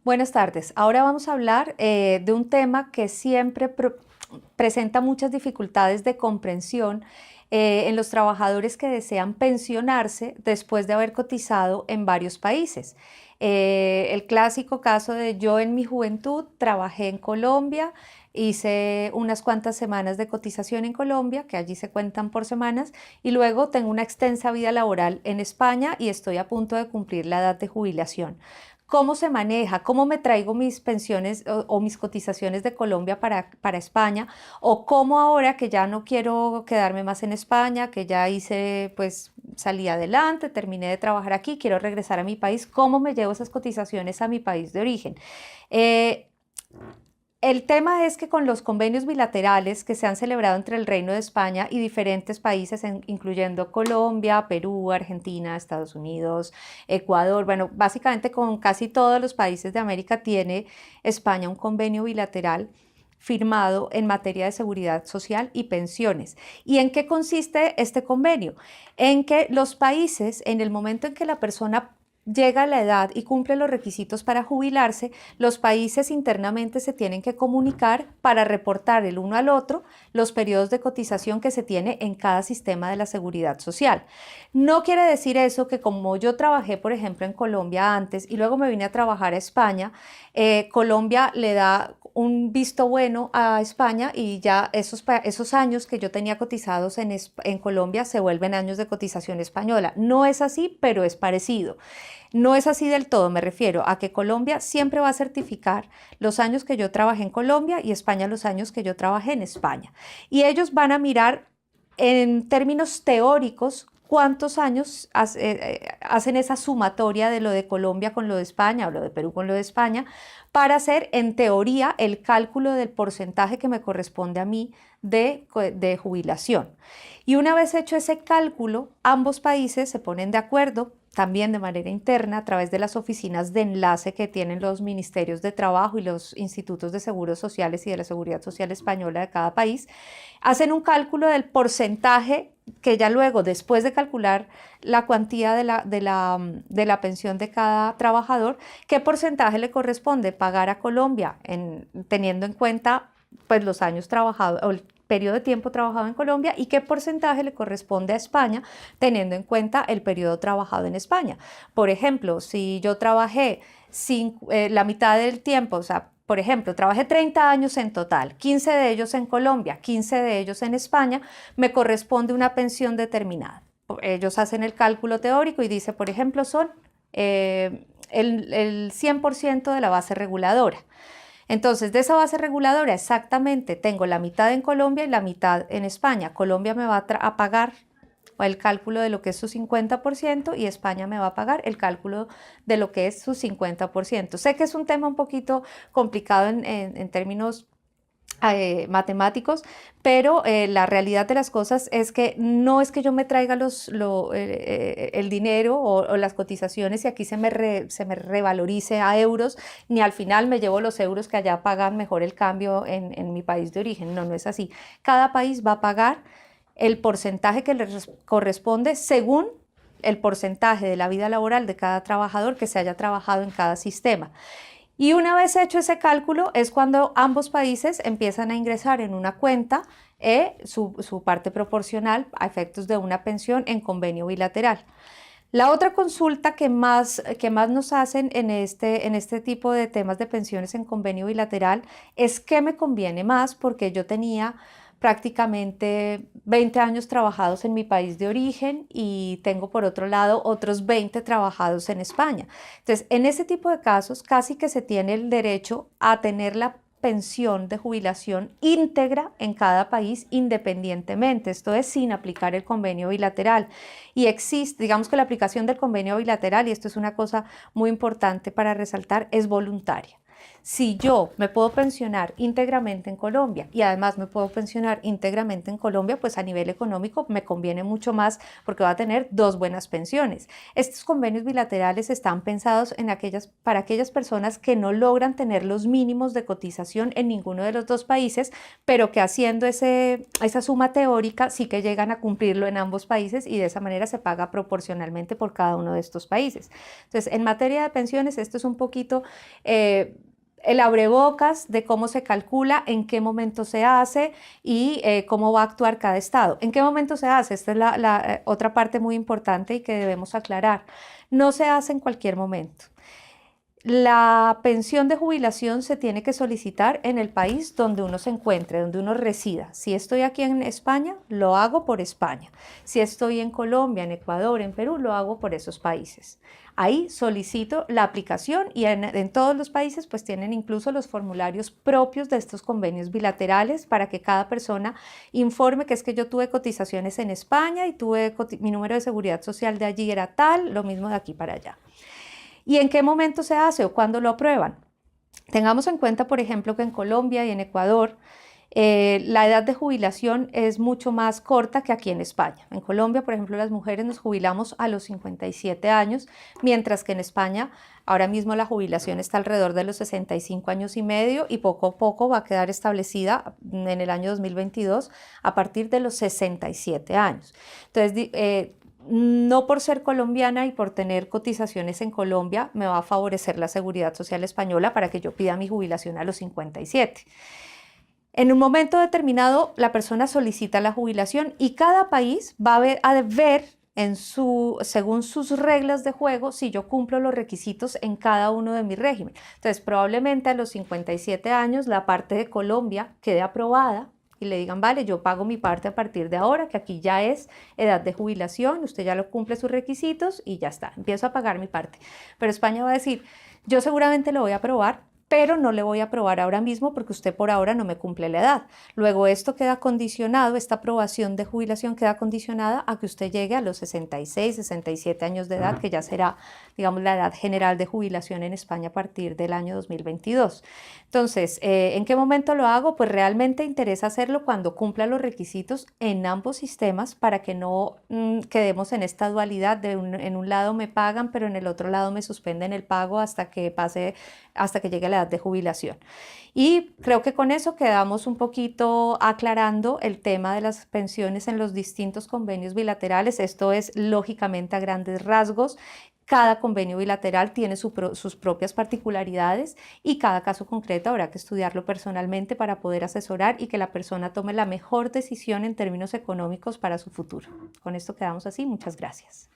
Buenas tardes. Ahora vamos a hablar de un tema que siempre presenta muchas dificultades de comprensión en los trabajadores que desean pensionarse después de haber cotizado en varios países. El clásico caso de yo en mi juventud trabajé en Colombia, hice unas cuantas semanas de cotización en Colombia, que allí se cuentan por semanas, y luego tengo una extensa vida laboral en España y estoy a punto de cumplir la edad de jubilación. ¿Cómo se maneja? ¿Cómo me traigo mis pensiones o mis cotizaciones de Colombia para España? ¿O cómo ahora que ya no quiero quedarme más en España, que ya hice, pues salí adelante, terminé de trabajar aquí, quiero regresar a mi país, cómo me llevo esas cotizaciones a mi país de origen? Eh, el tema es que con los convenios bilaterales que se han celebrado entre el Reino de España y diferentes países, incluyendo Colombia, Perú, Argentina, Estados Unidos, Ecuador, bueno, básicamente con casi todos los países de América tiene España un convenio bilateral firmado en materia de seguridad social y pensiones. ¿Y en qué consiste este convenio? En que los países, en el momento en que la persona llega a la edad y cumple los requisitos para jubilarse, los países internamente se tienen que comunicar para reportar el uno al otro los periodos de cotización que se tiene en cada sistema de la seguridad social. No quiere decir eso que como yo trabajé, por ejemplo, en Colombia antes y luego me vine a trabajar a España, Colombia le da un visto bueno a España y ya esos años que yo tenía cotizados en Colombia se vuelven años de cotización española. No es así, pero es parecido. No es así del todo, me refiero a que Colombia siempre va a certificar los años que yo trabajé en Colombia y España los años que yo trabajé en España. Y ellos van a mirar en términos teóricos cuántos años hacen esa sumatoria de lo de Colombia con lo de España o lo de Perú con lo de España para hacer en teoría el cálculo del porcentaje que me corresponde a mí de jubilación. Y una vez hecho ese cálculo, ambos países se ponen de acuerdo también de manera interna a través de las oficinas de enlace que tienen los ministerios de trabajo y los institutos de seguros sociales y de la seguridad social española de cada país, hacen un cálculo del porcentaje que ya luego, después de calcular la cuantía de la pensión de cada trabajador, qué porcentaje le corresponde pagar a Colombia teniendo en cuenta pues, los años trabajados o el periodo de tiempo trabajado en Colombia y qué porcentaje le corresponde a España teniendo en cuenta el periodo trabajado en España. Por ejemplo, si yo trabajé la mitad del tiempo, o sea, por ejemplo, trabajé 30 años en total, 15 de ellos en Colombia, 15 de ellos en España, me corresponde una pensión determinada. Ellos hacen el cálculo teórico y dice, por ejemplo, son el 100% de la base reguladora. Entonces, de esa base reguladora exactamente tengo la mitad en Colombia y la mitad en España. Colombia me va a pagar el cálculo de lo que es su 50% y España me va a pagar el cálculo de lo que es su 50%. Sé que es un tema un poquito complicado en términos matemáticos, pero la realidad de las cosas es que no es que yo me traiga el dinero o las cotizaciones y aquí se me revalorice a euros, ni al final me llevo los euros que allá pagan mejor el cambio en mi país de origen. No, no es así. Cada país va a pagar el porcentaje que le corresponde según el porcentaje de la vida laboral de cada trabajador que se haya trabajado en cada sistema. Y una vez hecho ese cálculo es cuando ambos países empiezan a ingresar en una cuenta su parte proporcional a efectos de una pensión en convenio bilateral. La otra consulta que más nos hacen en este tipo de temas de pensiones en convenio bilateral es qué me conviene más porque yo tenía prácticamente 20 años trabajados en mi país de origen y tengo por otro lado otros 20 trabajados en España. Entonces, en ese tipo de casos casi que se tiene el derecho a tener la pensión de jubilación íntegra en cada país independientemente, esto es sin aplicar el convenio bilateral. Y existe, digamos que la aplicación del convenio bilateral, y esto es una cosa muy importante para resaltar, es voluntaria. Si yo me puedo pensionar íntegramente en Colombia y además me puedo pensionar íntegramente en Colombia, pues a nivel económico me conviene mucho más porque voy a tener dos buenas pensiones. Estos convenios bilaterales están pensados para aquellas personas que no logran tener los mínimos de cotización en ninguno de los dos países, pero que haciendo esa suma teórica sí que llegan a cumplirlo en ambos países y de esa manera se paga proporcionalmente por cada uno de estos países. Entonces, en materia de pensiones, esto es un poquito el abrebocas de cómo se calcula, en qué momento se hace y cómo va a actuar cada estado. ¿En qué momento se hace? Esta es la otra parte muy importante y que debemos aclarar. No se hace en cualquier momento. La pensión de jubilación se tiene que solicitar en el país donde uno se encuentre, donde uno resida. Si estoy aquí en España, lo hago por España. Si estoy en Colombia, en Ecuador, en Perú, lo hago por esos países. Ahí solicito la aplicación y en todos los países pues tienen incluso los formularios propios de estos convenios bilaterales para que cada persona informe que es que yo tuve cotizaciones en España y mi número de seguridad social de allí era tal, lo mismo de aquí para allá. ¿Y en qué momento se hace o cuándo lo aprueban? Tengamos en cuenta, por ejemplo, que en Colombia y en Ecuador la edad de jubilación es mucho más corta que aquí en España. En Colombia, por ejemplo, las mujeres nos jubilamos a los 57 años, mientras que en España ahora mismo la jubilación está alrededor de los 65 años y medio y poco a poco va a quedar establecida en el año 2022 a partir de los 67 años. Entonces, no por ser colombiana y por tener cotizaciones en Colombia me va a favorecer la seguridad social española para que yo pida mi jubilación a los 57. En un momento determinado, la persona solicita la jubilación y cada país va a ver según sus reglas de juego si yo cumplo los requisitos en cada uno de mis regímenes. Entonces, probablemente a los 57 años la parte de Colombia quede aprobada y le digan, vale, yo pago mi parte a partir de ahora, que aquí ya es edad de jubilación, usted ya lo cumple sus requisitos y ya está, empiezo a pagar mi parte. Pero España va a decir, yo seguramente lo voy a aprobar, pero no le voy a aprobar ahora mismo porque usted por ahora no me cumple la edad. Luego esto queda condicionado, esta aprobación de jubilación queda condicionada a que usted llegue a los 66, 67 años de edad, que ya será, digamos, la edad general de jubilación en España a partir del año 2022. Entonces, ¿en qué momento lo hago? Pues realmente interesa hacerlo cuando cumpla los requisitos en ambos sistemas para que no quedemos en esta dualidad en un lado me pagan, pero en el otro lado me suspenden el pago hasta que llegue a la edad de jubilación. Y creo que con eso quedamos un poquito aclarando el tema de las pensiones en los distintos convenios bilaterales. Esto es lógicamente a grandes rasgos. Cada convenio bilateral tiene sus propias particularidades y cada caso concreto habrá que estudiarlo personalmente para poder asesorar y que la persona tome la mejor decisión en términos económicos para su futuro. Con esto quedamos así. Muchas gracias.